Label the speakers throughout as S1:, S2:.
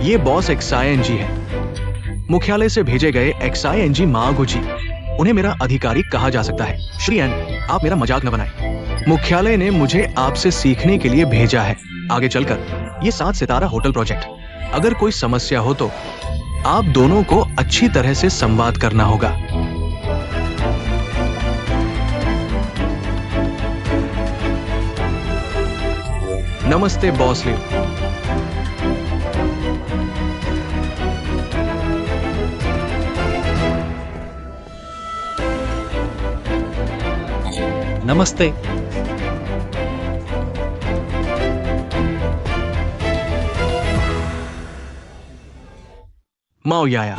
S1: ये boss XING है, मुख्यालय से भेजे गए XING मागुची। उन्हें मेरा अधिकारी कहा जा सकता है। श्री एन, आप मेरा मजाक न बनाएं। मुख्यालय ने मुझे आपसे सीखने के लिए भेजा है। आगे चलकर ये 7 सितारा होटल प्रोजेक्ट, अगर कोई समस्या हो तो आप दोनों को अच्छी तरह से संवाद करना होगा। नमस्ते बॉस लियो।
S2: नमस्ते।
S1: माओ याया।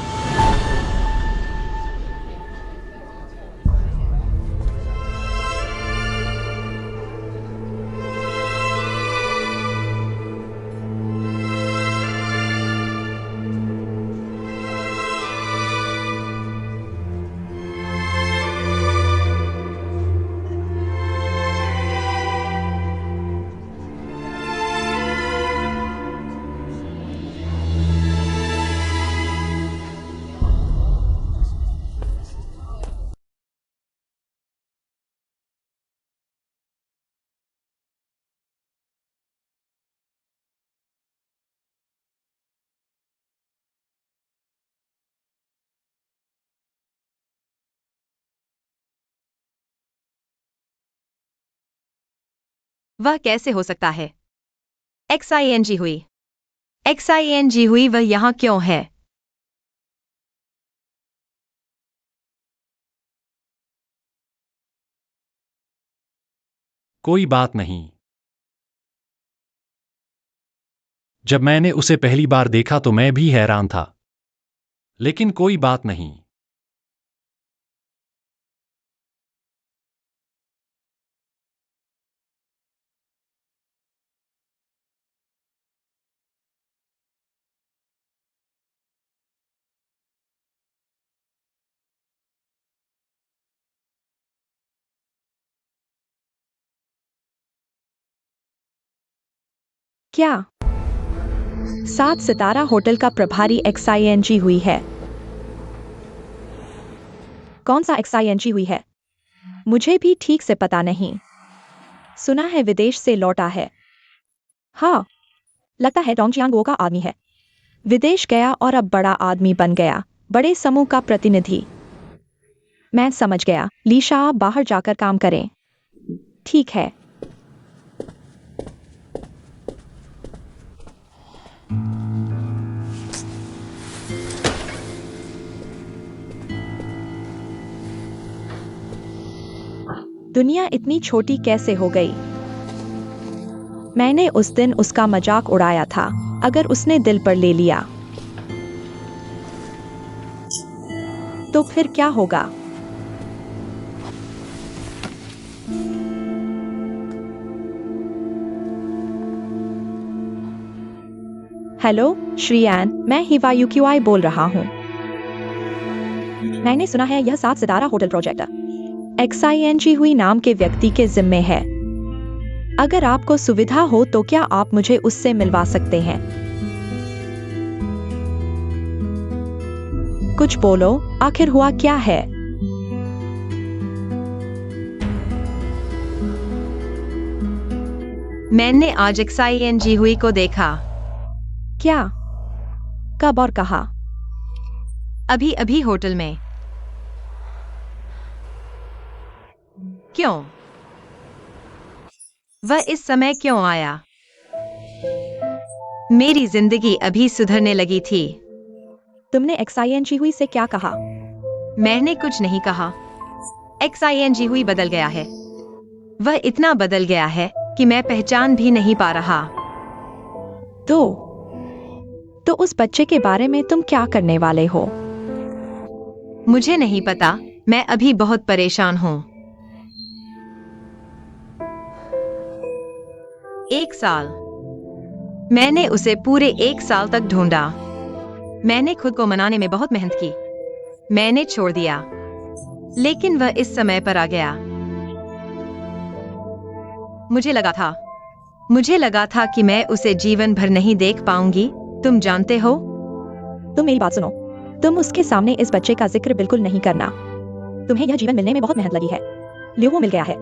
S3: वह कैसे हो सकता है? XING हुई। XING हुई, वह यहाँ क्यों है?
S2: कोई बात नहीं। जब मैंने उसे पहली बार देखा तो मैं भी हैरान था, लेकिन कोई बात नहीं।
S4: क्या 7 सितारा होटल का प्रभारी XING हुई है? कौन सा XING हुई है? मुझे भी ठीक से पता नहीं। सुना है विदेश से लौटा है। हाँ, लगता है डोंगजियांगो का आदमी है। विदेश गया और अब बड़ा आदमी बन गया, बड़े समूह का प्रतिनिधि। मैं समझ गया। लीशा, आप बाहर जाकर काम करें। ठीक है। दुनिया इतनी छोटी कैसे हो गई? मैंने उस दिन उसका मजाक उड़ाया था। अगर उसने दिल पर ले लिया तो फिर क्या होगा? हेलो श्रीयान, मैं हिवायुक्यूआई बोल रहा हूँ। मैंने सुना है यह 7 सितारा होटल प्रोजेक्ट XING हुई नाम के व्यक्ति के जिम्मे है। अगर आपको सुविधा हो तो क्या आप मुझे उससे मिलवा सकते हैं? कुछ बोलो, आखिर हुआ क्या है?
S3: मैंने आज XING हुई को देखा।
S4: क्या? कब और कहा?
S3: अभी अभी होटल में। क्यों? वह इस समय क्यों आया? मेरी जिंदगी अभी सुधरने लगी थी।
S4: तुमने XING हुई से क्या कहा?
S3: मैंने कुछ नहीं कहा। XING हुई बदल गया है। वह इतना बदल गया है कि मैं पहचान भी नहीं पा रहा।
S4: तो उस बच्चे के बारे में तुम क्या करने वाले हो?
S3: मुझे नहीं पता, मैं अभी बहुत परेशान हूँ। 1 साल। मैंने उसे पूरे 1 साल तक ढूंढा। मैंने खुद को मनाने में बहुत मेहनत की। मैंने छोड़ दिया, लेकिन वह इस समय पर आ गया। मुझे लगा था कि मैं उसे जीवन भर नहीं देख पाऊंगी, तुम जानते हो?
S4: तुम मेरी बात सुनो। तुम उसके सामने इस बच्चे का जिक्र बिल्कुल नहीं करना। तुम्हें यह जीवन मिलने में बहुत मेहनत लगी है। लियो मिल गया है।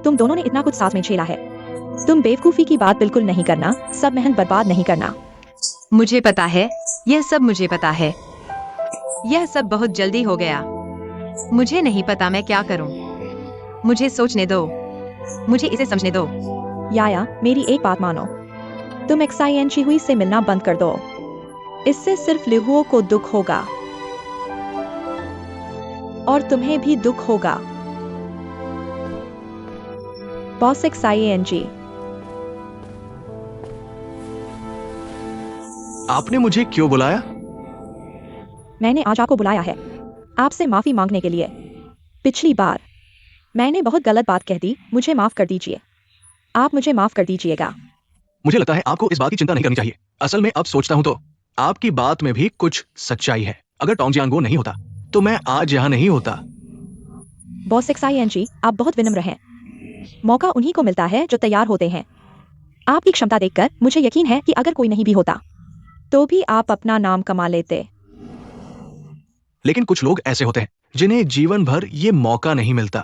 S4: तुम दोनों ने इतना कुछ साथ में झेला है। तुम बेवकूफी की बात बिल्कुल नहीं करना। सब मेहनत बर्बाद नहीं करना।
S3: मुझे पता है, यह सब मुझे पता है। यह सब बहुत जल्दी हो गया। मुझे नहीं पता मैं क्या करूं। मुझे सोचने दो। मुझे इसे समझने दो।
S4: याया, मेरी एक बात मानो। तुम एक्साई हुई से मिलना बंद कर दो। इससे सिर्फ लिहुओ को दुख होगा और तुम्हें भी दुख होगा। बॉस एक्साई।
S1: आपने मुझे क्यों बुलाया?
S4: मैंने आज आपको बुलाया है आपसे माफी मांगने के लिए। पिछली बार मैंने बहुत गलत बात कह दी। मुझे माफ कर दीजिए। आप मुझे माफ कर दीजिएगा।
S1: मुझे लगता है आपको इस बात की चिंता नहीं करनी चाहिए। असल में अब सोचता हूं तो आपकी बात में भी कुछ सच्चाई है। अगर टोंग जियांगो नहीं होता तो मैं आज यहाँ नहीं होता।
S4: बॉस एक्साई, आप बहुत विनम्र हैं। मौका उन्हीं को मिलता है जो तैयार होते हैं। आपकी क्षमता देखकर मुझे यकीन है कि अगर कोई नहीं भी होता तो भी आप अपना नाम कमा लेते।
S1: लेकिन कुछ लोग ऐसे होते हैं जिन्हें जीवन भर ये मौका नहीं मिलता।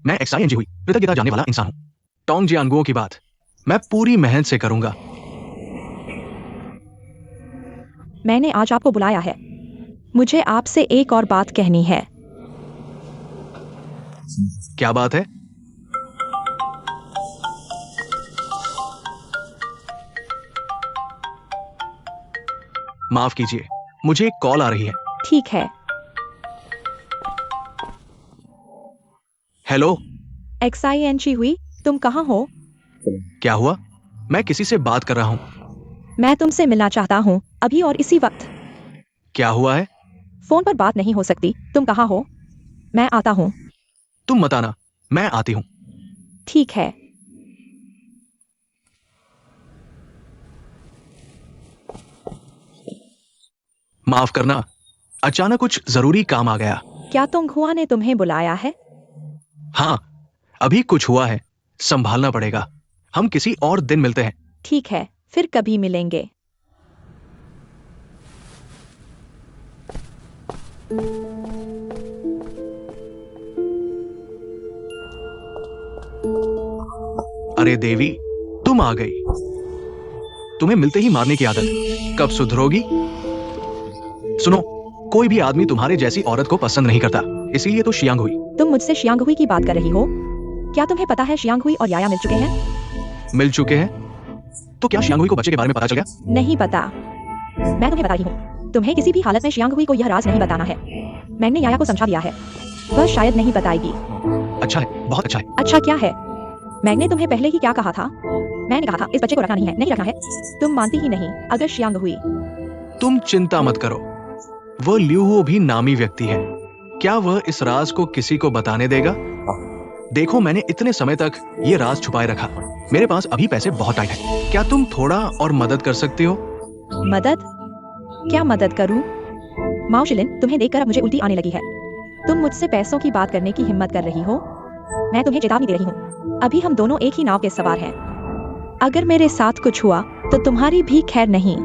S1: मैं एक्साई हुई कृतज्ञता जानने वाला इंसान हूं। टोंग जियांगो की बात मैं पूरी मेहनत से करूंगा।
S4: मैंने आज आपको बुलाया है। मुझे आपसे एक और बात कहनी है।
S1: क्या बात है? माफ कीजिए, मुझे एक कॉल आ रही है।
S4: ठीक है।
S1: हेलो।
S4: एक्साई हुई, तुम कहाँ हो?
S1: क्या हुआ? मैं किसी से बात कर रहा हूं।
S4: मैं तुमसे मिलना चाहता हूँ अभी और इसी वक्त।
S1: क्या हुआ है?
S4: फोन पर बात नहीं हो सकती। तुम कहाँ हो? मैं आता हूँ।
S1: तुम मत आना, मैं आती हूं।
S4: ठीक है।
S1: माफ करना, अचानक कुछ जरूरी काम आ गया।
S4: क्या तुंग हुआ ने तुम्हें बुलाया है?
S1: हाँ, अभी कुछ हुआ है, संभालना पड़ेगा। हम किसी और दिन मिलते हैं।
S4: ठीक है, फिर कभी मिलेंगे।
S1: अरे देवी, तुम आ गई। तुम्हें मिलते ही मारने की आदत कब सुधरोगी? सुनो, कोई भी आदमी तुम्हारे जैसी औरत को पसंद नहीं करता, इसीलिए तो शियांग हुई।
S4: तुम मुझसे शियांग हुई की बात कर रही हो? क्या तुम्हें पता है शियांग हुई और याया मिल चुके हैं?
S1: मिल चुके हैं? तो क्या शियांग हुई को बच्चे के बारे में पता चल गया?
S4: नहीं पता। मैं तुम्हें बता रही हूँ, तुम्हें किसी भी हालत में शियांग हुई को यह राज नहीं बताना है। मैंने याया को समझा दिया है, वह शायद नहीं बताएगी।
S1: अच्छा है, बहुत अच्छा है।
S4: अच्छा क्या है? मैंने तुम्हें पहले ही क्या कहा था? मैंने कहा था इस बच्चे को रखना नहीं है, नहीं रखना है। तुम मानती ही नहीं। अगर शियांग हुई।
S1: तुम चिंता मत करो, वह ल्यूहो भी नामी व्यक्ति है। क्या वह इस राज को किसी को बताने देगा? देखो, मैंने इतने समय तक ये राज छुपाए रखा। मेरे पास अभी पैसे बहुत टाइट है। क्या तुम थोड़ा और मदद कर सकती हो?
S4: मदद? क्या मदद करूं? माओ शिलिन, तुम्हें देखकर अब मुझे उल्टी आने लगी है। तुम मुझसे पैसों की बात करने की हिम्मत कर रही हो? मैं तुम्हें चेतावनी दे रही हूँ, अभी हम दोनों एक ही नाव के सवार हैं। अगर मेरे साथ कुछ हुआ तो तुम्हारी भी खैर नहीं।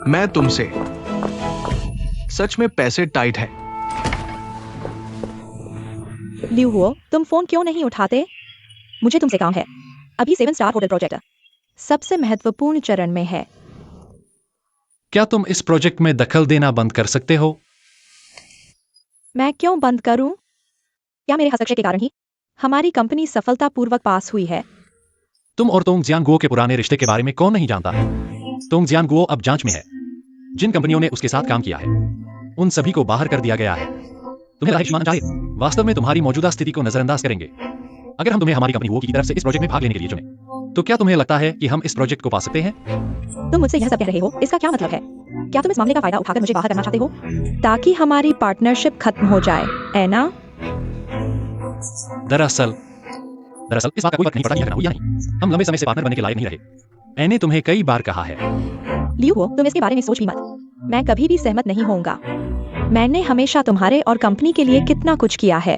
S1: मैं तुमसे सच में पैसे टाइट है।
S4: ल्यूहो, तुम फोन क्यों नहीं उठाते? मुझे तुमसे काम है। अभी 7 स्टार होटल प्रोजेक्ट सबसे महत्वपूर्ण चरण में है।
S2: क्या तुम इस प्रोजेक्ट में दखल देना बंद कर सकते हो?
S4: मैं क्यों बंद करूं? क्या मेरे हस्तक्षेप के कारण ही हमारी कंपनी सफलतापूर्वक पास हुई है?
S2: तुम और तोंग जियांगुओ के पुराने रिश्ते के बारे में कौन नहीं जानता? तोंग जियांगुओ अब जांच में है। जिन कंपनियों ने उसके साथ काम किया है उन सभी को बाहर कर दिया गया है। तुम्हें राइट मानना चाहिए, वास्तव में तुम्हारी मौजूदा स्थिति को नजरअंदाज करेंगे। अगर हम तुम्हें हमारी कंपनी वो की तरफ से इस प्रोजेक्ट में भाग लेने के लिए चुने, तो क्या तुम्हें लगता है कि हम इस प्रोजेक्ट को पा सकते हैं?
S4: तुम मुझसे यह सब कह रहे हो, इसका क्या मतलब है? क्या तुम इस मामले का फायदा उठाकर मुझे बाहर करना चाहते हो ताकि हमारी पार्टनरशिप खत्म हो जाए, है ना?
S2: दरअसल इस बात का कोई फर्क नहीं पड़ता कि यह करना हो या नहीं। हम लंबे समय से पार्टनर बनने के लायक नहीं रहे। मैंने तुम्हें कई बार कहा है।
S4: ल्यूहो, तुम इसके बारे में सोच भी मत। मैं कभी भी सहमत नहीं होऊंगा। मैंने हमेशा तुम्हारे और कंपनी के लिए कितना कुछ किया है,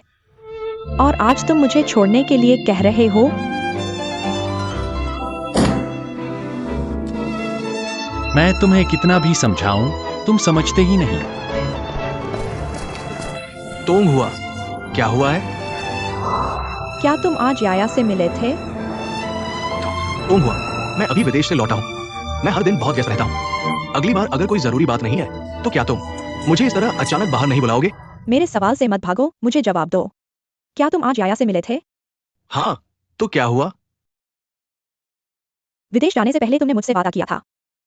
S4: और आज तुम मुझे छोड़ने के लिए कह रहे हो?
S2: मैं तुम्हें कितना भी समझाऊं, तुम समझते ही नहीं।
S1: तोंग हुआ, क्या हुआ है?
S4: क्या तुम आज याया से मिले थे?
S1: तोंग हुआ, मैं अभी विदेश से लौटा हूँ। मैं हर दिन बहुत व्यस्त रहता हूँ। अगली बार अगर कोई जरूरी बात नहीं है तो क्या तुम मुझे इस तरह अचानक बाहर नहीं बुलाओगे?
S4: मेरे सवाल से मत भागो, मुझे जवाब दो। क्या तुम आज याया से मिले थे?
S1: हाँ, तो क्या हुआ?
S4: विदेश जाने से पहले तुमने मुझसे वादा किया था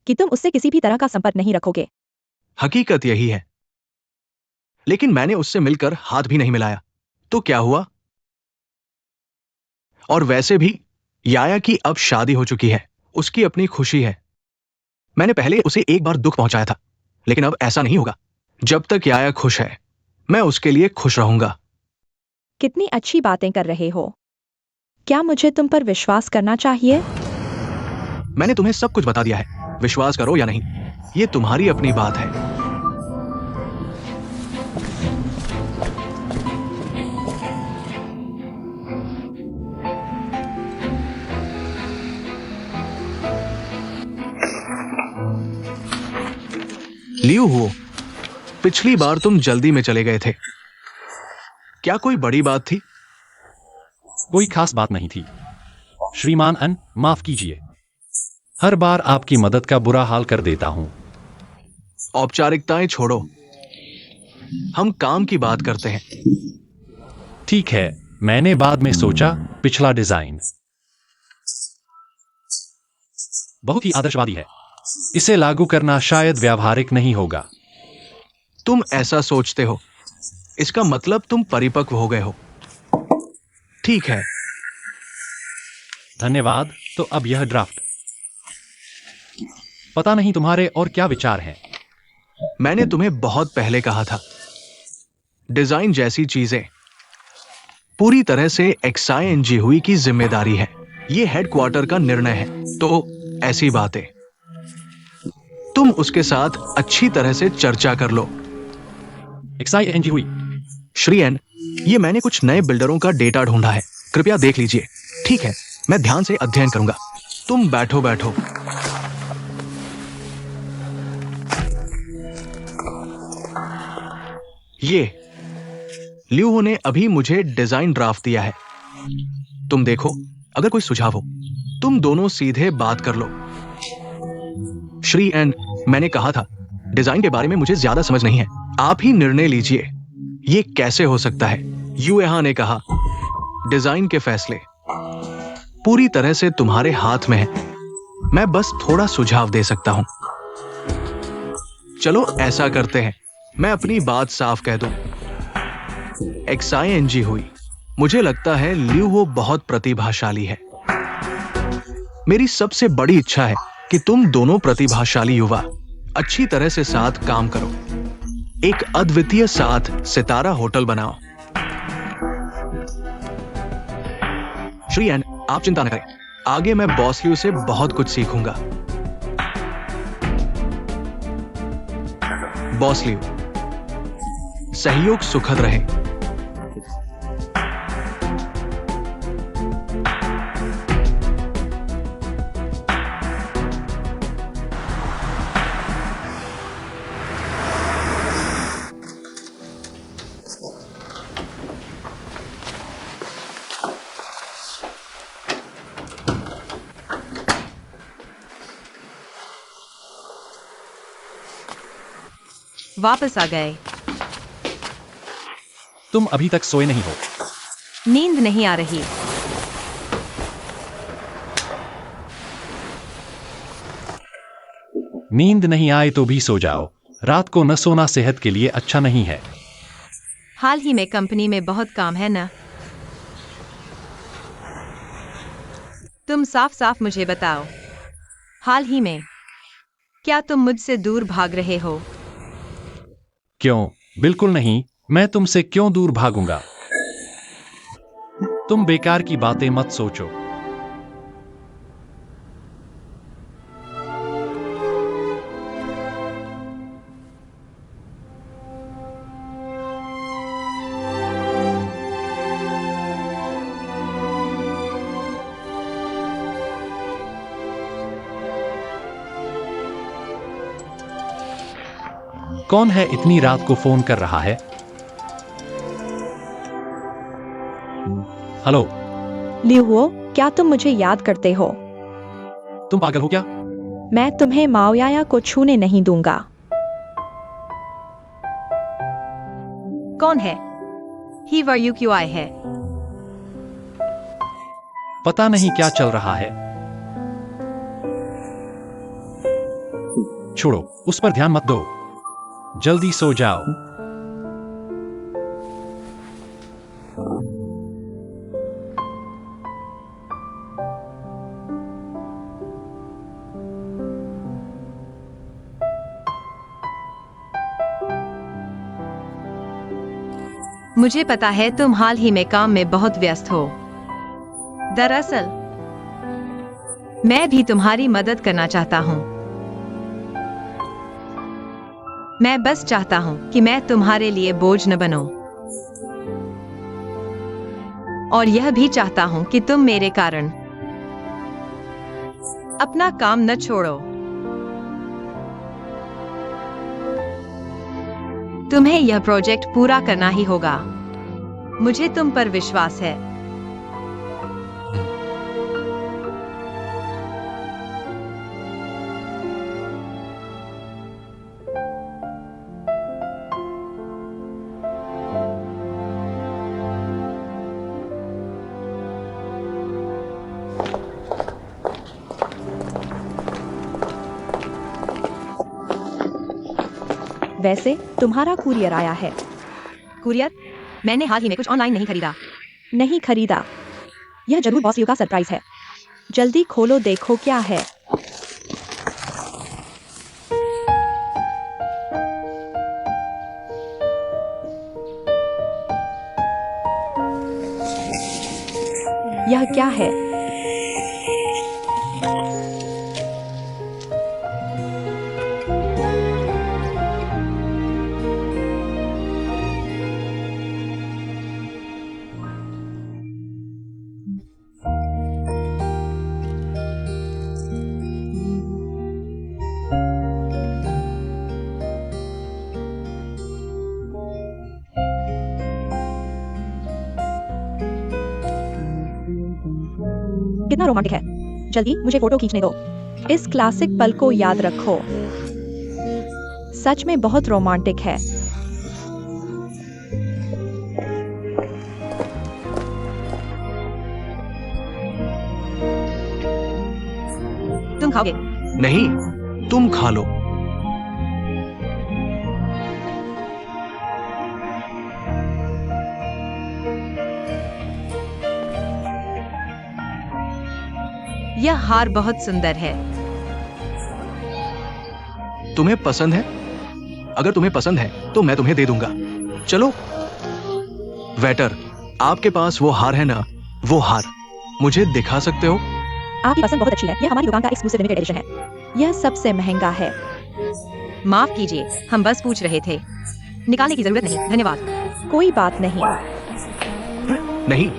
S4: कि तुम उससे किसी भी तरह का संपर्क नहीं रखोगे।
S1: हकीकत यही है, लेकिन मैंने उससे मिलकर हाथ भी नहीं मिलाया, तो क्या हुआ? और वैसे भी याया की अब शादी हो चुकी है, उसकी अपनी खुशी है। मैंने पहले उसे एक बार दुख पहुंचाया था, लेकिन अब ऐसा नहीं होगा। जब तक याया खुश है, मैं उसके लिए खुश रहूंगा।
S4: कितनी अच्छी बातें कर रहे हो। क्या मुझे तुम पर विश्वास करना चाहिए?
S1: मैंने तुम्हें सब कुछ बता दिया है, विश्वास करो या नहीं, ये तुम्हारी अपनी बात है। लियू हुओ, पिछली बार तुम जल्दी में चले गए थे, क्या कोई बड़ी बात थी?
S2: कोई खास बात नहीं थी। श्रीमान अन, माफ कीजिए। हर बार आपकी मदद का बुरा हाल कर देता हूं।
S1: औपचारिकताएं छोड़ो, हम काम की बात करते हैं।
S2: ठीक है, मैंने बाद में सोचा, पिछला डिजाइन बहुत ही आदर्शवादी है। इसे लागू करना शायद व्यावहारिक नहीं होगा।
S1: तुम ऐसा सोचते हो, इसका मतलब तुम परिपक्व हो गए हो। ठीक है,
S2: धन्यवाद। तो अब यह ड्राफ्ट, पता नहीं तुम्हारे और क्या विचार हैं।
S1: मैंने तुम्हें बहुत पहले कहा था, डिजाइन जैसी चीजें पूरी तरह से XING हुई की जिम्मेदारी है। यह हेडक्वार्टर का निर्णय है, तो ऐसी बातें तुम उसके साथ अच्छी तरह से चर्चा कर लो।
S2: XING हुई।
S1: श्री एन, ये मैंने कुछ नए बिल्डरों का डेटा ढूंढा है, कृपया देख लीजिए। ठीक है, मैं ध्यान से अध्ययन करूंगा। तुम बैठो बैठो। ये लियो ने अभी मुझे डिजाइन ड्राफ्ट दिया है, तुम देखो। अगर कोई सुझाव हो, तुम दोनों सीधे बात कर लो। श्री एन, मैंने कहा था, डिजाइन के बारे में मुझे ज्यादा समझ नहीं है, आप ही निर्णय लीजिए। ये कैसे हो सकता है? यूएहा ने कहा, डिजाइन के फैसले पूरी तरह से तुम्हारे हाथ में है, मैं बस थोड़ा सुझाव दे सकता हूं। चलो ऐसा करते हैं, मैं अपनी बात साफ कह दूं। XING हुई, मुझे लगता है लियो वो बहुत प्रतिभाशाली है। मेरी सबसे बड़ी इच्छा है कि तुम दोनों प्रतिभाशाली युवा अच्छी तरह से साथ काम करो, एक अद्वितीय साथ सितारा होटल बनाओ। श्री एन, आप चिंता न करें, आगे मैं बॉस लियो से बहुत कुछ सीखूंगा। बॉस लियो, सहयोग सुखद रहे।
S3: वापस आ गए।
S2: तुम अभी तक सोए नहीं हो।
S3: नींद नहीं आ रही।
S2: नींद नहीं आए तो भी सो जाओ, रात को न सोना सेहत के लिए अच्छा नहीं है।
S3: हाल ही में कंपनी में बहुत काम है ना। तुम साफ साफ मुझे बताओ, हाल ही में क्या तुम मुझसे दूर भाग रहे हो?
S2: क्यों? बिल्कुल नहीं, मैं तुमसे क्यों दूर भागूंगा? तुम बेकार की बातें मत सोचो। कौन है इतनी रात को फोन कर रहा है? हेलो,
S4: लिहुओ, क्या तुम मुझे याद करते हो?
S2: तुम पागल हो क्या?
S4: मैं तुम्हें माओयाया को छूने नहीं दूंगा।
S3: कौन है? ही वर यू क्यों आए है?
S2: पता नहीं क्या चल रहा है। छोड़ो, उस पर ध्यान मत दो। जल्दी सो जाओ।
S3: मुझे पता है तुम हाल ही में काम में बहुत व्यस्त हो। दरअसल मैं भी तुम्हारी मदद करना चाहता हूँ। मैं बस चाहता हूँ कि मैं तुम्हारे लिए बोझ न बनूं। और यह भी चाहता हूँ कि तुम मेरे कारण अपना काम न छोड़ो। तुम्हें यह प्रोजेक्ट पूरा करना ही होगा। मुझे तुम पर विश्वास है।
S4: वैसे तुम्हारा कुरियर आया है?
S3: कुरियर? मैंने हाल ही में कुछ ऑनलाइन नहीं खरीदा।
S4: नहीं खरीदा? यह जरूर बॉस यू का सरप्राइज है। जल्दी खोलो, देखो क्या है। यह क्या है? कितना रोमांटिक है। जल्दी मुझे फोटो खींचने दो। इस क्लासिक पल को याद रखो। सच में बहुत रोमांटिक है।
S3: तुम खाओगे?
S1: नहीं, तुम खा लो।
S3: यह हार बहुत सुंदर है।
S1: तुम्हें पसंद है? अगर तुम्हें पसंद है तो मैं तुम्हें दे दूंगा। चलो। वेटर, आपके पास वो हार है ना? वो हार मुझे दिखा सकते हो?
S4: आपकी पसंद बहुत अच्छी है। यह हमारी दुकान का एक्सक्लूसिव लिमिटेड एडिशन है। यह सबसे महंगा है।
S3: माफ कीजिए, हम बस पूछ रहे थे। निकालने की जरूरत नहीं, धन्यवाद।
S4: कोई बात नहीं।
S1: नहीं,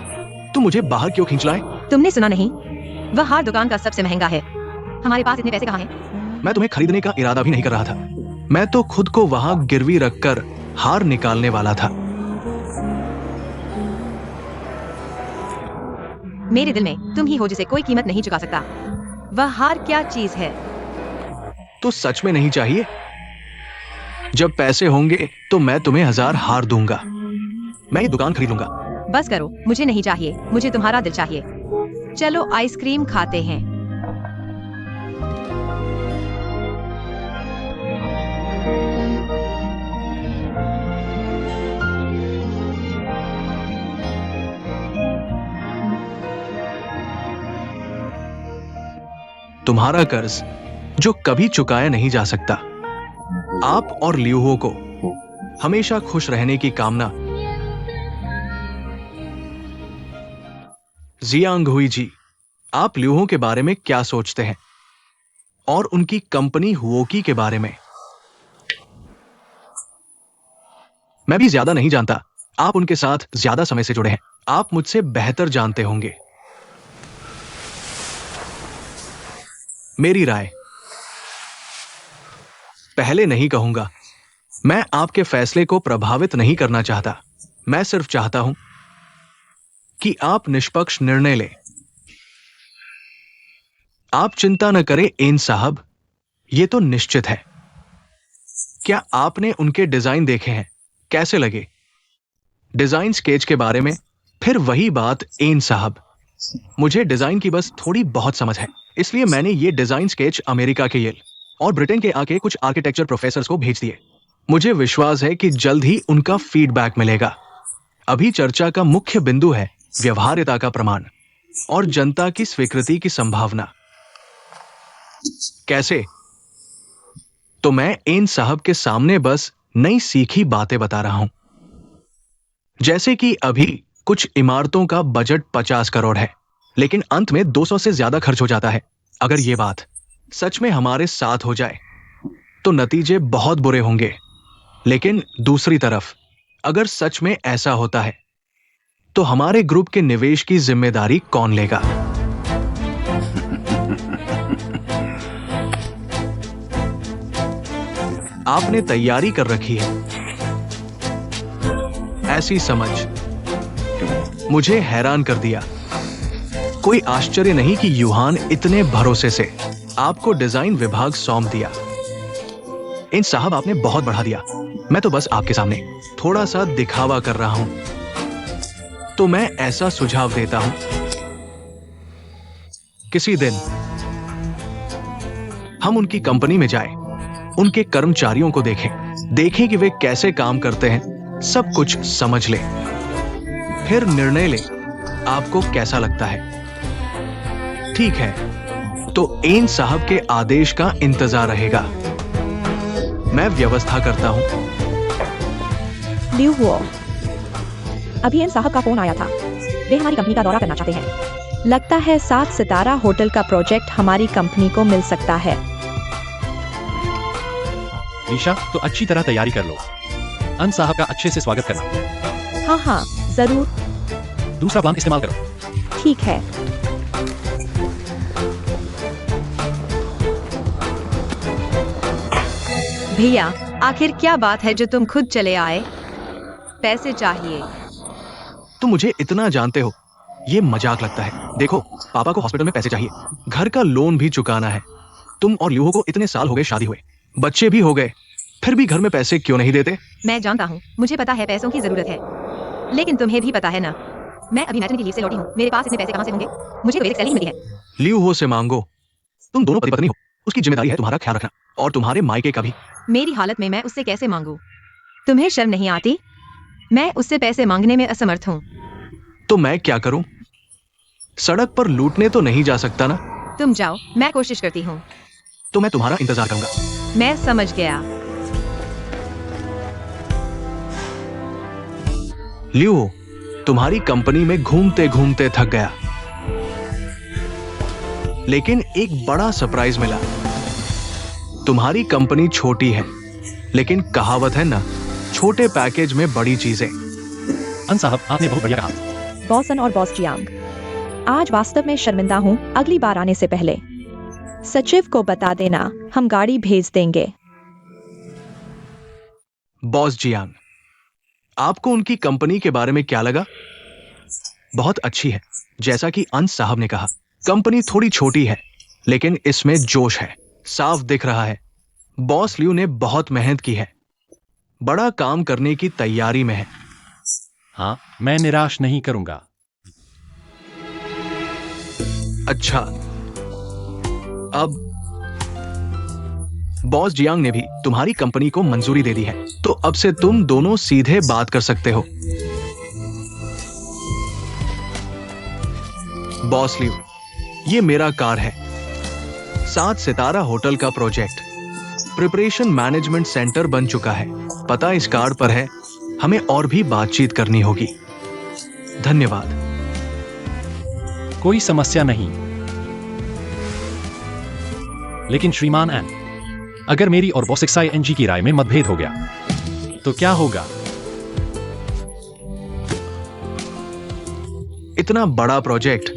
S1: तुम मुझे बाहर क्यों खींच लाए?
S3: तुमने सुना नहीं? वह हार दुकान का सबसे महंगा है। हमारे पास इतने पैसे कहाँ हैं?
S1: मैं तुम्हें खरीदने का इरादा भी नहीं कर रहा था। मैं तो खुद को वहां गिरवी रखकर हार निकालने वाला था।
S3: मेरे दिल में तुम ही हो जिसे कोई कीमत नहीं चुका सकता। वह हार क्या चीज है?
S1: तो सच में नहीं चाहिए? जब पैसे होंगे तो मैं तुम्हें 1000 हार दूंगा। मैं ये दुकान खरीदूंगा।
S3: बस करो, मुझे नहीं चाहिए। मुझे तुम्हारा दिल चाहिए। चलो आइसक्रीम खाते हैं।
S1: तुम्हारा कर्ज जो कभी चुकाया नहीं जा सकता। आप और लियूहो को हमेशा खुश रहने की कामना। जियांग हुई जी, आप लियूहो के बारे में क्या सोचते हैं और उनकी कंपनी हुओकी के बारे में? मैं भी ज्यादा नहीं जानता। आप उनके साथ ज्यादा समय से जुड़े हैं। आप मुझसे बेहतर जानते होंगे। मेरी राय, पहले नहीं कहूंगा, मैं आपके फैसले को प्रभावित नहीं करना चाहता। मैं सिर्फ चाहता हूं कि आप निष्पक्ष निर्णय लें। आप चिंता न करें एन साहब, यह तो निश्चित है। क्या आपने उनके डिजाइन देखे हैं? कैसे लगे? डिजाइन स्केच के बारे में? फिर वही बात एन साहब, मुझे डिजाइन की बस थोड़ी बहुत समझ है, इसलिए मैंने ये डिजाइन स्केच अमेरिका के येल और ब्रिटेन के आके कुछ आर्किटेक्चर प्रोफेसर्स को भेज दिए। मुझे विश्वास है कि जल्द ही उनका फीडबैक मिलेगा। अभी चर्चा का मुख्य बिंदु है व्यवहार्यता का प्रमाण और जनता की स्वीकृति की संभावना। कैसे? तो मैं एन साहब के सामने बस नई सीखी बातें बता रहा हूं। जैसे कि अभी कुछ इमारतों का बजट 50 करोड़ है, लेकिन अंत में 200 से ज्यादा खर्च हो जाता है। अगर ये बात सच में हमारे साथ हो जाए तो नतीजे बहुत बुरे होंगे। लेकिन दूसरी तरफ अगर सच में ऐसा होता है तो हमारे ग्रुप के निवेश की जिम्मेदारी कौन लेगा? आपने तैयारी कर रखी है। ऐसी समझ मुझे हैरान कर दिया। कोई आश्चर्य नहीं कि यूहान इतने भरोसे से आपको डिजाइन विभाग सौंप दिया। इन साहब, आपने बहुत बढ़ा दिया। मैं तो बस आपके सामने थोड़ा सा दिखावा कर रहा हूं। तो मैं ऐसा सुझाव देता हूं, किसी दिन हम उनकी कंपनी में जाएं, उनके कर्मचारियों को देखें कि वे कैसे काम करते हैं, सब कुछ समझ लें, फिर निर्णय लें आपको कैसा लगता है। ठीक है, तो एन साहब के आदेश का इंतजार रहेगा। मैं व्यवस्था करता हूं।
S4: लियू हुओ, अभी एन साहब का फोन आया था। वे हमारी कंपनी का दौरा करना चाहते हैं। लगता है 7 सितारा होटल का प्रोजेक्ट हमारी कंपनी को मिल सकता है।
S2: ईशा, तो अच्छी तरह तैयारी कर लो। अन साहब का अच्छे से स्वागत करना।
S4: हाँ हाँ जरूर।
S2: दूसरा प्लान इस्तेमाल करो।
S4: ठीक है।
S3: भैया, आखिर क्या बात है जो तुम खुद चले आए? पैसे चाहिए।
S1: तुम मुझे इतना जानते हो, ये मजाक लगता है। देखो, पापा को हॉस्पिटल में पैसे चाहिए, घर का लोन भी चुकाना है। तुम और लियो को इतने साल हो गए शादी हुए, बच्चे भी हो गए, फिर भी घर में पैसे क्यों नहीं देते?
S3: मैं जानता हूँ, मुझे पता है पैसों की जरूरत है, लेकिन तुम्हें भी पता है ना, मैं अभी मैटरनिटी लीव से लौटी हूँ। मेरे पास इतने पैसे कहाँ से होंगे? मुझे तो एक सैलरी मिली है।
S1: लियो हो से मांगो। तुम दोनों पति पत्नी हो, उसकी जिम्मेदारी है तुम्हारा ख्याल रखना, और तुम्हारे मायके का भी।
S3: मेरी हालत में मैं उससे कैसे मांगू? तुम्हें शर्म नहीं आती? मैं उससे पैसे मांगने में असमर्थ हूँ।
S1: तो मैं क्या करूं? सड़क पर लूटने तो नहीं जा सकता ना।
S3: तुम जाओ, मैं कोशिश करती हूँ।
S1: तो मैं तुम्हारा इंतजार करूंगा।
S3: मैं समझ गया।
S1: लियो, तुम्हारी कंपनी में घूमते घूमते थक गया, लेकिन एक बड़ा सरप्राइज मिला। तुम्हारी कंपनी छोटी है, लेकिन कहावत है ना, छोटे पैकेज में बड़ी चीजें।
S2: अन साहब, आपने बहुत बढ़िया कहा।
S4: बॉसन और बॉस जियांग, आज वास्तव में शर्मिंदा हूँ। अगली बार आने से पहले सचिव को बता देना, हम गाड़ी भेज देंगे।
S1: बॉस जियांग, आपको उनकी कंपनी के बारे में क्या लगा? बहुत अच्छी है। जैसा कि अंस साहब ने कहा, कंपनी थोड़ी छोटी है, लेकिन इसमें जोश है, साफ दिख रहा है। बॉस लियू ने बहुत मेहनत की है, बड़ा काम करने की तैयारी में है।
S2: हाँ, मैं निराश नहीं करूंगा।
S1: अच्छा, अब बॉस जियांग ने भी तुम्हारी कंपनी को मंजूरी दे दी है, तो अब से तुम दोनों सीधे बात कर सकते हो। बॉस लियू, ये मेरा कार है। 7 सितारा होटल का प्रोजेक्ट प्रिपरेशन मैनेजमेंट सेंटर बन चुका है। पता इस कार्ड पर है। हमें और भी बातचीत करनी होगी। धन्यवाद।
S2: कोई समस्या नहीं। लेकिन श्रीमान एन, अगर मेरी और बॉस XING की राय में मतभेद हो गया तो क्या होगा?
S1: इतना बड़ा प्रोजेक्ट,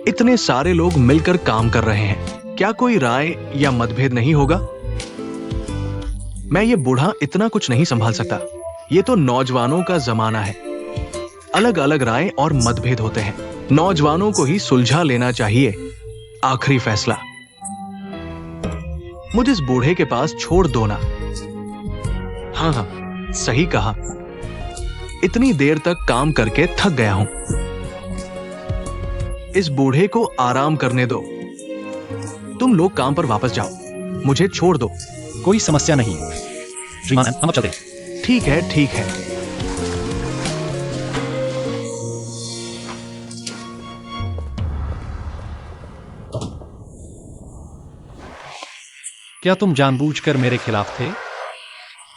S1: इतने सारे लोग मिलकर काम कर रहे हैं, क्या कोई राय या मतभेद नहीं होगा? मैं ये बूढ़ा इतना कुछ नहीं संभाल सकता। ये तो नौजवानों का जमाना है। अलग अलग राय और मतभेद होते हैं। नौजवानों को ही सुलझा लेना चाहिए। आखिरी फैसला मुझे इस बूढ़े के पास छोड़ दो ना। हाँ हाँ, सही कहा। इतनी देर तक काम करके थक गया हूं। इस बूढ़े को आराम करने दो। तुम लोग काम पर वापस जाओ, मुझे छोड़ दो।
S2: कोई समस्या नहीं श्रीमान, हम अब चलते हैं।
S1: ठीक है, ठीक है।
S2: क्या तुम जानबूझकर मेरे खिलाफ थे?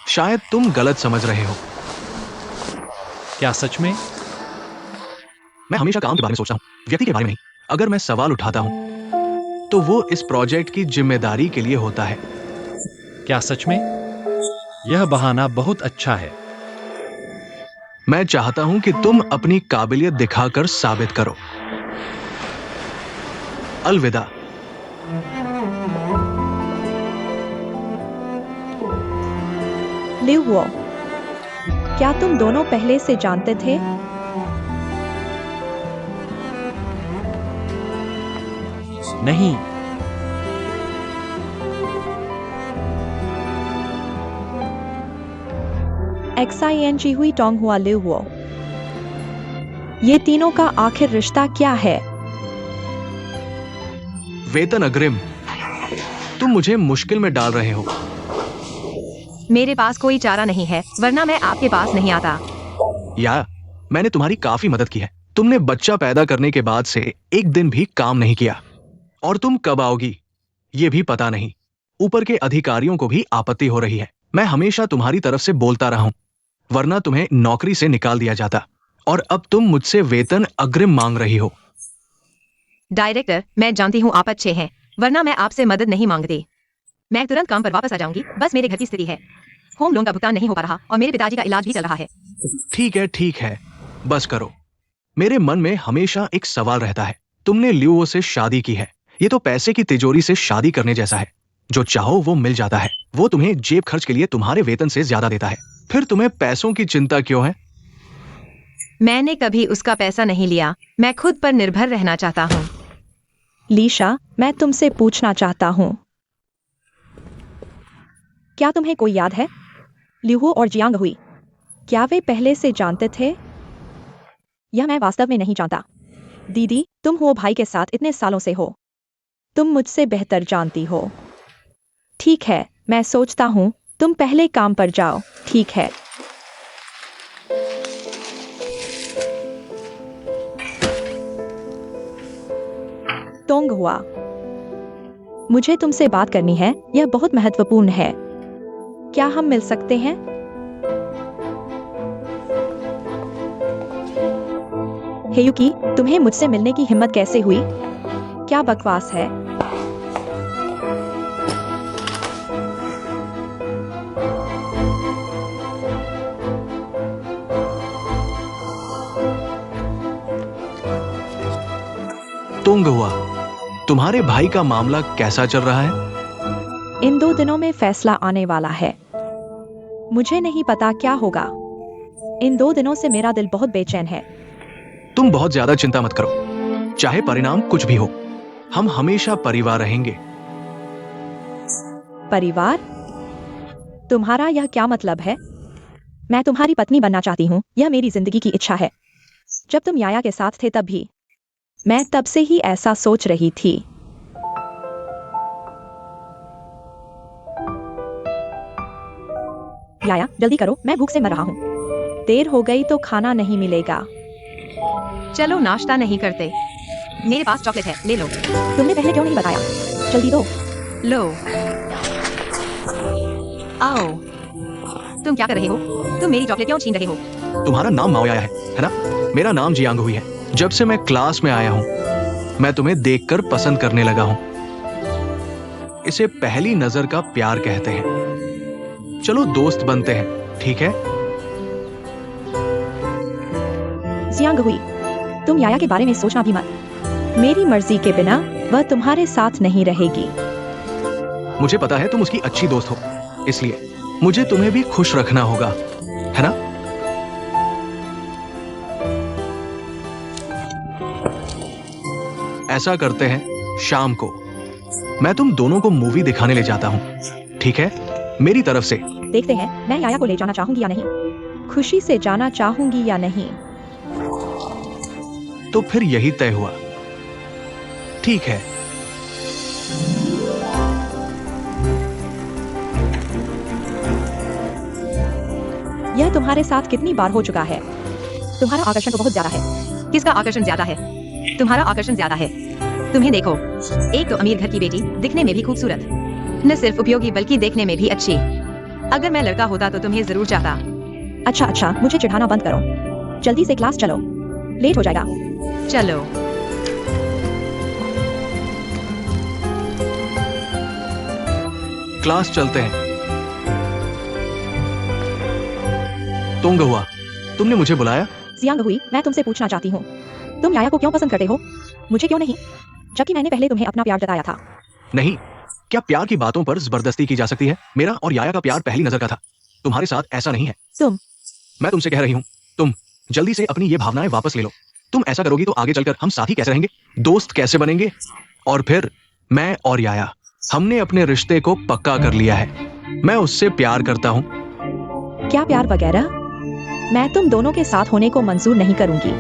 S1: शायद तुम गलत समझ रहे हो।
S2: क्या सच में?
S1: मैं हमेशा काम के बारे में सोचता हूँ, व्यक्ति के बारे में नहीं। अगर मैं सवाल उठाता हूँ तो वो इस प्रोजेक्ट की जिम्मेदारी के लिए होता है।
S2: क्या सच में? यह बहाना बहुत अच्छा है।
S1: मैं चाहता हूं कि तुम अपनी काबिलियत दिखाकर साबित करो। अलविदा।
S4: लिव वो, क्या तुम दोनों पहले से जानते थे?
S2: नहीं।
S4: XING हुई टोंग हुआ लिव वो। ये तीनों का आखिर रिश्ता क्या है?
S1: वेतन अग्रिम। तुम मुझे मुश्किल में डाल रहे हो।
S3: मेरे पास कोई चारा नहीं है, वरना मैं आपके पास नहीं आता।
S1: या मैंने तुम्हारी काफी मदद की है। तुमने बच्चा पैदा करने के बाद से एक दिन भी काम नहीं किया, और तुम कब आओगी ये भी पता नहीं। ऊपर के अधिकारियों को भी आपत्ति हो रही है। मैं हमेशा तुम्हारी तरफ से बोलता रहा हूं, वरना तुम्हें नौकरी से निकाल दिया जाता, और अब तुम मुझसे वेतन अग्रिम मांग रही हो।
S3: डायरेक्टर, मैं जानती हूँ आप अच्छे हैं, वरना मैं आपसे मदद नहीं मांगती। मैं तुरंत काम पर वापस आ जाऊंगी। बस मेरे घर की स्थिति है, होम लोन का भुगतान नहीं हो पा रहा और मेरे पिताजी का इलाज भी चल रहा है।
S1: ठीक है, ठीक है, बस करो। मेरे मन में हमेशा एक सवाल रहता है। तुमने लियो से शादी की है। ये तो पैसे की तिजोरी से शादी करने जैसा है। जो चाहो वो मिल जाता है। वो तुम्हें जेब खर्च के लिए तुम्हारे वेतन से ज्यादा देता है। फिर तुम्हें पैसों की चिंता क्यों है?
S3: मैंने कभी उसका पैसा नहीं लिया। मैं खुद पर निर्भर रहना चाहता हूँ।
S4: लीशा, मैं तुमसे पूछना चाहता हूँ, क्या तुम्हें कोई याद है? लिहू और जियांग हुई, क्या वे पहले से जानते थे? यह मैं वास्तव में नहीं जानता। दीदी, तुम हो भाई के साथ इतने सालों से हो, तुम मुझसे बेहतर जानती हो। ठीक है, मैं सोचता हूँ तुम पहले काम पर जाओ। ठीक है। तोंग हुआ, मुझे तुमसे बात करनी है। यह बहुत महत्वपूर्ण है। क्या हम मिल सकते हैं? हेयुकी, तुम्हें मुझसे मिलने की हिम्मत कैसे हुई? क्या बकवास है।
S1: तुंग हुआ, तुम्हारे भाई का मामला कैसा चल रहा है?
S4: इन 2 दिनों में फैसला आने वाला है। मुझे नहीं पता क्या होगा। इन 2 दिनों से मेरा दिल बहुत बेचैन है।
S1: तुम बहुत ज्यादा चिंता मत करो, चाहे परिणाम कुछ भी हो, हम हमेशा परिवार रहेंगे।
S4: परिवार? तुम्हारा यह क्या मतलब है? मैं तुम्हारी पत्नी बनना चाहती हूँ, यह मेरी जिंदगी की इच्छा है। जब तुम याया के साथ थे तब भी मैं तब से ही ऐसा सोच रही थी। याया, जल्दी करो, मैं भूख से मर रहा हूँ। देर हो गई तो खाना नहीं मिलेगा।
S3: चलो नाश्ता नहीं करते, मेरे पास चॉकलेट है, ले लो।
S4: तुमने पहले क्यों नहीं बताया? जल्दी दो।
S3: लो, आओ। तुम क्या कर रहे हो? तुम मेरी चॉकलेट क्यों छीन रहे हो?
S1: तुम्हारा नाम माओयाया है ना? मेरा नाम जियांग हुई है। जब से मैं क्लास में आया हूं, मैं तुम्हें देखकर पसंद करने लगा हूं। इसे पहली नजर का प्यार कहते हैं। चलो दोस्त बनते हैं, ठीक है?
S4: जियांग हुई, तुम याया के बारे में सोचना भी मत। मेरी मर्जी के बिना वह तुम्हारे साथ नहीं रहेगी।
S1: मुझे पता है तुम उसकी अच्छी दोस्त हो, इसलिए मुझे तुम्हें भी खुश रखना होगा, है ना? ऐसा करते हैं, शाम को मैं तुम दोनों को मूवी दिखाने ले जाता हूं, ठीक है? मेरी तरफ से।
S4: देखते हैं मैं याया को ले जाना चाहूंगी या नहीं, खुशी से जाना चाहूंगी या नहीं।
S1: तो फिर यही तय हुआ, ठीक है?
S4: यह तुम्हारे साथ कितनी बार हो चुका है? तुम्हारा आकर्षण तो बहुत ज्यादा है।
S3: किसका आकर्षण ज्यादा है? तुम्हारा आकर्षण ज्यादा है। तुम्हें देखो, एक तो अमीर घर की बेटी, दिखने में भी खूबसूरत, न सिर्फ उपयोगी बल्कि देखने में भी अच्छी। अगर मैं लड़का होता तो तुम्हें जरूर चाहता।
S4: अच्छा, मुझे चिढ़ाना बंद करो, जल्दी से क्लास चलो, लेट हो जाएगा।
S3: चलो।
S1: क्लास चलते हैं। तोंग हुआ, तुमने मुझे बुलाया?
S4: जियांग हुई, मैं तुमसे पूछना चाहती हूँ, तुम याया को क्यों पसंद करते हो, मुझे क्यों नहीं, जबकि मैंने पहले तुम्हें अपना प्यार जताया था।
S1: नहीं, क्या प्यार की बातों पर जबरदस्ती की जा सकती है? मेरा और याया का प्यार पहली नजर का था। तुम्हारे साथ ऐसा नहीं है। मैं तुमसे कह रही हूँ, तुम जल्दी से अपनी ये भावनाएं वापस ले लो। तुम ऐसा करोगी तो आगे चलकर हम साथी कैसे रहेंगे, दोस्त कैसे बनेंगे? और फिर मैं और याया, हमने अपने रिश्ते को पक्का कर लिया है। मैं उससे प्यार करता हूँ।
S4: क्या प्यार वगैरह? मैं तुम दोनों के साथ होने को मंजूर नहीं करूंगी।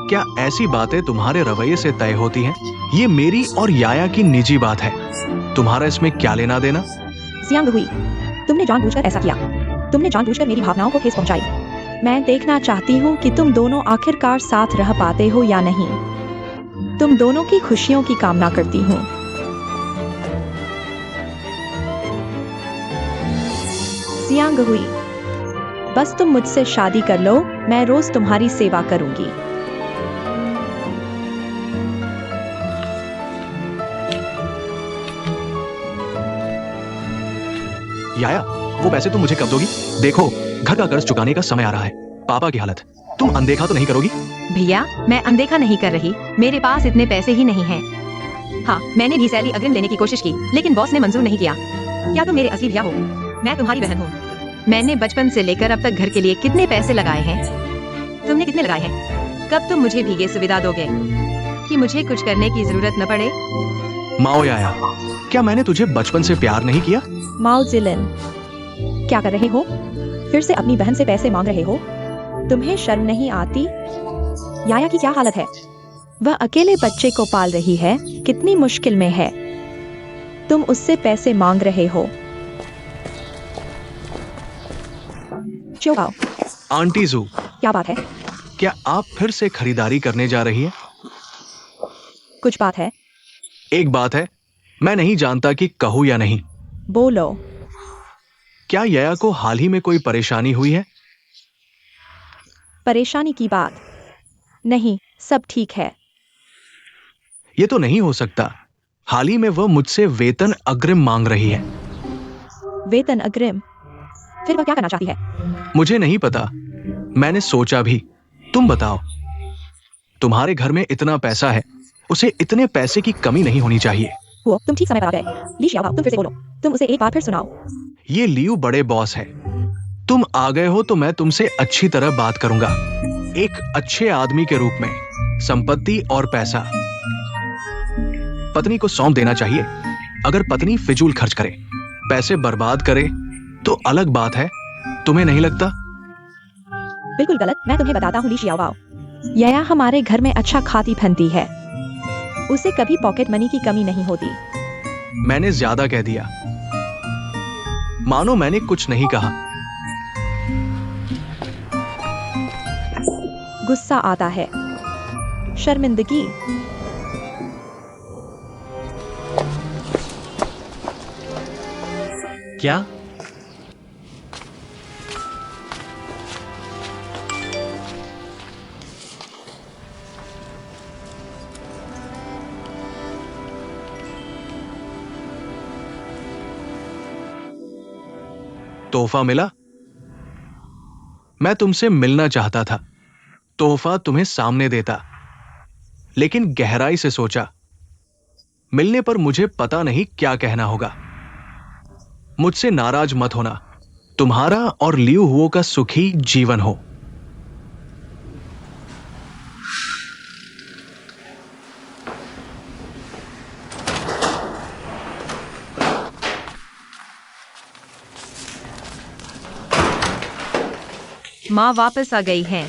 S1: क्या ऐसी बातें तुम्हारे रवैये से तय होती हैं? ये मेरी और याया की निजी बात है, तुम्हारा इसमें क्या लेना देना?
S4: जियांग हुई, तुमने जानबूझकर ऐसा किया, तुमने जानबूझकर मेरी भावनाओं को ठेस पहुंचाई। मैं देखना चाहती हूँ कि तुम दोनों आखिरकार साथ रह पाते हो या नहीं। तुम दोनों की खुशियों की कामना करती हूँ। जियांग हुई, बस तुम मुझसे शादी कर लो, मैं रोज तुम्हारी सेवा करूंगी।
S1: याया, वो पैसे तुम मुझे कब दोगी? देखो, घर का कर्ज चुकाने का समय आ रहा है, पापा की हालत, तुम अनदेखा तो नहीं करोगी?
S3: भैया, मैं अनदेखा नहीं कर रही, मेरे पास इतने पैसे ही नहीं हैं। हाँ, मैंने भी सैलरी अग्रिम लेने की कोशिश की, लेकिन बॉस ने मंजूर नहीं किया। क्या तुम मेरे असली भैया हो? मैं तुम्हारी बहन हूँ। मैंने बचपन से लेकर अब तक घर के लिए कितने पैसे लगाए हैं? तुमने कितने लगाए हैं? कब तुम मुझे भी ये सुविधा दोगे कि मुझे कुछ करने की जरूरत न पड़े?
S1: माओ याया, क्या मैंने तुझे बचपन से प्यार नहीं किया?
S4: माओ जिलिन, क्या कर रहे हो? फिर से अपनी बहन से पैसे मांग रहे हो? तुम्हें शर्म नहीं आती? याया की क्या हालत है? वह अकेले बच्चे को पाल रही है, कितनी मुश्किल में है। तुम उससे पैसे मांग रहे हो। चुप।
S1: आंटी जू,
S4: क्या बात है?
S1: क्या आप फिर से खरीदारी करने जा रही हैं?
S4: कुछ बात है?
S1: एक बात है, मैं नहीं जानता कि कहूँ या नहीं।
S4: बोलो।
S1: क्या याया को हाल ही में कोई परेशानी हुई है?
S4: परेशानी की बात नहीं, सब ठीक है।
S1: ये तो नहीं हो सकता। हाल ही में वह मुझसे वेतन अग्रिम मांग रही है।
S4: वेतन अग्रिम? फिर वह क्या करना चाहती है?
S1: मुझे नहीं पता, मैंने सोचा भी। तुम बताओ, तुम्हारे घर में इतना पैसा है, उसे इतने पैसे की कमी नहीं होनी चाहिए।
S4: वो, तुम ठीक समय पर आ गए। ली शियाओ, तुम फिर से बोलो, तुम उसे एक बार फिर सुनाओ।
S1: ये लियू बड़े बॉस है, तुम आ गए हो तो मैं तुमसे अच्छी तरह बात करूंगा, एक अच्छे आदमी के रूप में। संपत्ति और पैसा पत्नी को सौंप देना चाहिए। अगर पत्नी फिजूल खर्च करे, पैसे बर्बाद करे तो अलग बात है, तुम्हें नहीं लगता?
S4: बिल्कुल गलत। मैं तुम्हें बताता हूँ ली शियाओ, याया हमारे घर में अच्छा खाती पहनती है, उसे कभी पॉकेट मनी की कमी नहीं होती।
S1: मैंने ज्यादा कह दिया, मानो मैंने कुछ नहीं कहा।
S4: गुस्सा आता है, शर्मिंदगी।
S2: क्या?
S1: तोहफा मिला? मैं तुमसे मिलना चाहता था, तोहफा तुम्हें सामने देता, लेकिन गहराई से सोचा, मिलने पर मुझे पता नहीं क्या कहना होगा। मुझसे नाराज मत होना, तुम्हारा और लियू हुओ का सुखी जीवन हो।
S3: माँ वापस आ गई हैं।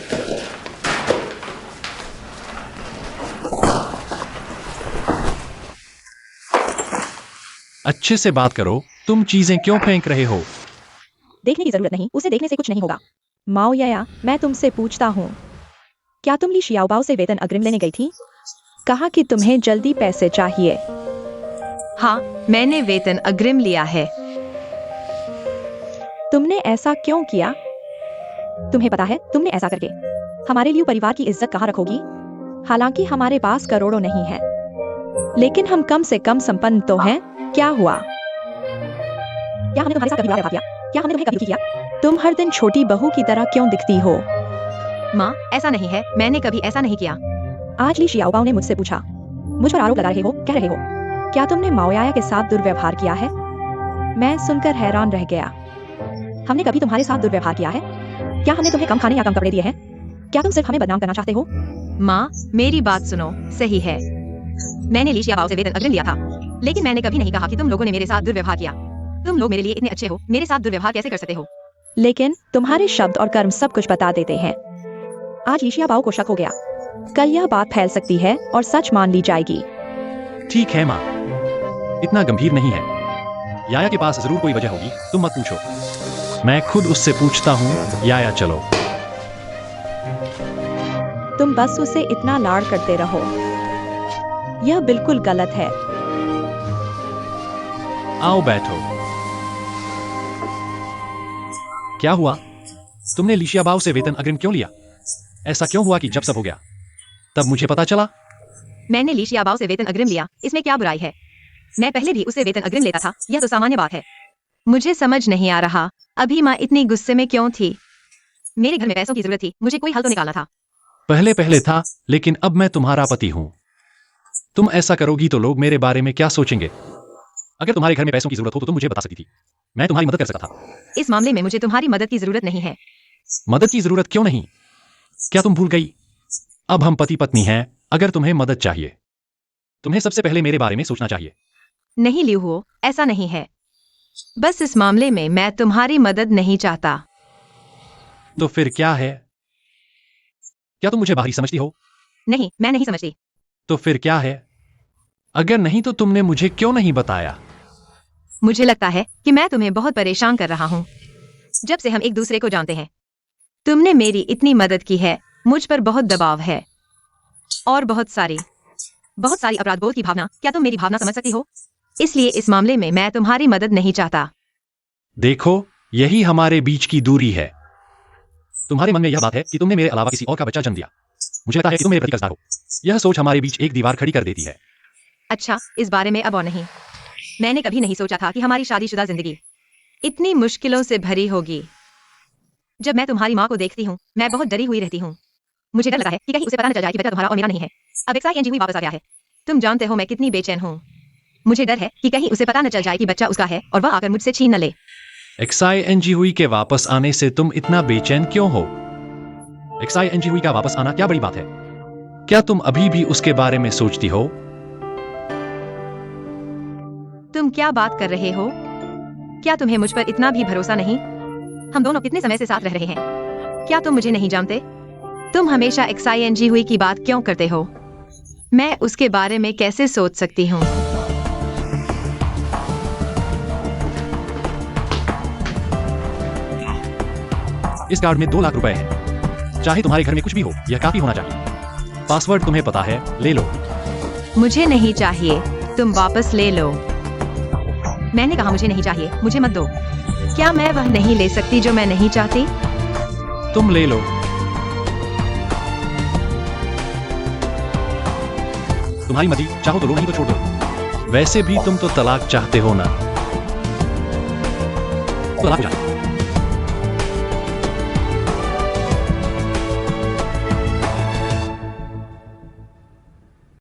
S2: अच्छे से बात करो, तुम चीजें क्यों फेंक रहे हो?
S4: देखने की जरूरत नहीं, उसे देखने से कुछ नहीं होगा। माओ याया, मैं तुमसे पूछता हूँ, क्या तुम ली शियाओबाओ से वेतन अग्रिम लेने गई थी? कहा कि तुम्हें जल्दी पैसे चाहिए।
S3: हाँ, मैंने वेतन अग्रिम लिया है।
S4: तुमने ऐसा क्यों किया? तुम्हें पता है तुमने ऐसा करके हमारे लिए परिवार की इज्जत कहाँ रखोगी? हालांकि हमारे पास करोड़ों नहीं है, लेकिन हम कम से कम संपन्न तो हैं। क्या हुआ? क्या हमने तुम्हारे साथ कभी बुरा व्यवहार किया? क्या हमने तुम्हें कभी दुखी किया? तुम हर दिन छोटी बहू की तरह क्यों दिखती हो?
S3: माँ, ऐसा नहीं है, मैंने कभी ऐसा नहीं किया।
S4: आज ली शियाओबाओ ने मुझसे पूछा, मुझ पर आरोप लगा रहे हो, कह रहे हो क्या तुमने माओयाया के साथ दुर्व्यवहार किया है? मैं सुनकर हैरान रह गया। हमने कभी तुम्हारे साथ दुर्व्यवहार किया है? क्या हमने तुम्हें कम खाने या कम कपड़े दिए हैं? क्या तुम सिर्फ हमें बदनाम करना चाहते हो?
S3: माँ, मेरी बात सुनो, सही है, मैंने ली शियाओबाओ से वेतन अग्रिम लिया था, लेकिन मैंने कभी नहीं कहा कि तुम लोगों ने मेरे साथ दुर्व्यवहार किया। तुम लोग मेरे लिए इतने अच्छे हो, मेरे साथ दुर्व्यवहार कैसे कर सकते हो?
S4: लेकिन तुम्हारे शब्द और कर्म सब कुछ बता देते हैं। आज ली शियाओबाओ को शक हो गया, कल यह बात फैल सकती है और सच मान ली जाएगी।
S2: ठीक है माँ, इतना गंभीर नहीं है। याया के पास जरूर कोई वजह होगी, तुम मत पूछो, मैं खुद उससे पूछता हूँ। याया चलो।
S4: तुम बस उसे इतना लाड़ करते रहो, यह बिल्कुल गलत है।
S2: आओ बैठो। क्या हुआ? तुमने लिशियाबाओ से वेतन अग्रिम क्यों लिया? ऐसा क्यों हुआ कि जब सब हो गया तब मुझे पता चला?
S3: मैंने ली शियाओबाओ से वेतन अग्रिम लिया, इसमें क्या बुराई है? मैं पहले भी उसे वेतन अग्रिम लेता था, यह तो सामान्य बात है। मुझे समझ नहीं आ रहा, अभी माँ इतनी गुस्से में क्यों थी? मेरे घर में पैसों की जरूरत थी, मुझे कोई हल तो निकालना था।
S2: पहले पहले था, लेकिन अब मैं तुम्हारा पति हूं। तुम ऐसा करोगी तो लोग मेरे बारे में क्या सोचेंगे? अगर तुम्हारे घर में पैसों की जरूरत हो तो तुम मुझे बता सकती थी, मैं तुम्हारी मदद कर सकता था।
S3: इस मामले में मुझे तुम्हारी मदद की जरूरत नहीं है।
S2: मदद की जरूरत क्यों नहीं? क्या तुम भूल गई? अब हम पति पत्नी हैं। अगर तुम्हें मदद चाहिए, तुम्हें सबसे पहले मेरे बारे में सोचना चाहिए।
S3: नहीं लियू हुओ, ऐसा नहीं है। बस इस मामले में मैं तुम्हारी मदद नहीं चाहता।
S2: तो फिर क्या है? क्या तुम मुझे बाहरी समझती हो?
S3: नहीं, मैं नहीं समझती।
S2: तो फिर क्या है? अगर नहीं तो तुमने मुझे क्यों नहीं बताया?
S3: मुझे लगता है कि मैं तुम्हें बहुत परेशान कर रहा हूँ। जब से हम एक दूसरे को जानते हैं, तुमने मेरी इतनी मदद की है, मुझ पर बहुत दबाव है और बहुत सारी अपराध बोध की भावना। क्या तुम मेरी भावना समझ सकती हो? इसलिए इस मामले में मैं तुम्हारी मदद नहीं चाहता।
S2: देखो, यही हमारे बीच की दूरी है। तुम्हारे मन में यह बात है कि तुमने मेरे अलावा किसी और का बच्चा जन्म दिया। मुझे लगता है कि तुम मेरे प्रति कर्जदार हो। यह सोच हमारे बीच एक दीवार खड़ी कर देती है।
S3: अच्छा, इस बारे में अब और नहीं। मैंने कभी नहीं सोचा था कि हमारी शादीशुदा जिंदगी इतनी मुश्किलों से भरी होगी। जब मैं तुम्हारी माँ को देखती हूँ, मैं बहुत डरी हुई रहती हूँ। मुझे डर लगा है कि कहीं उसे पता न चल जाए कि बच्चा तुम्हारा और मेरा नहीं है। अब एक्साई हुई वापस आ गया है। तुम जानते हो मैं कितनी बेचैन हूँ। मुझे डर है कि कहीं उसे पता न चल जाए कि बच्चा उसका है और वह आकर मुझसे छीन न ले।
S2: एक्साई एनजी हुई के वापस आने से तुम इतना बेचैन क्यों हो? एक्साई एनजी हुई का वापस आना क्या बड़ी बात है? क्या तुम अभी भी उसके बारे में सोचती हो?
S3: तुम क्या बात कर रहे हो? क्या तुम्हें मुझ पर इतना भी भरोसा नहीं? हम दोनों कितने समय से साथ रह रहे हैं। क्या तुम मुझे नहीं जानते? तुम हमेशा एक्साई हुई की बात क्यों करते हो? मैं उसके बारे में कैसे सोच सकती हूँ?
S2: इस कार्ड में 2 लाख रुपए हैं। चाहे तुम्हारे घर में कुछ भी हो, यह काफी होना चाहिए। पासवर्ड तुम्हें पता है, ले लो।
S3: मुझे नहीं चाहिए, तुम वापस ले लो। मैंने कहा मुझे नहीं चाहिए, मुझे मत दो। क्या मैं वह नहीं ले सकती जो मैं नहीं चाहती?
S2: तुम ले लो। तुम्हारी मर्जी, चाहो तो लो, नहीं तो छोड़ दो। वैसे भी तुम तो तलाक चाहते हो ना? तो तलाक हो जाए।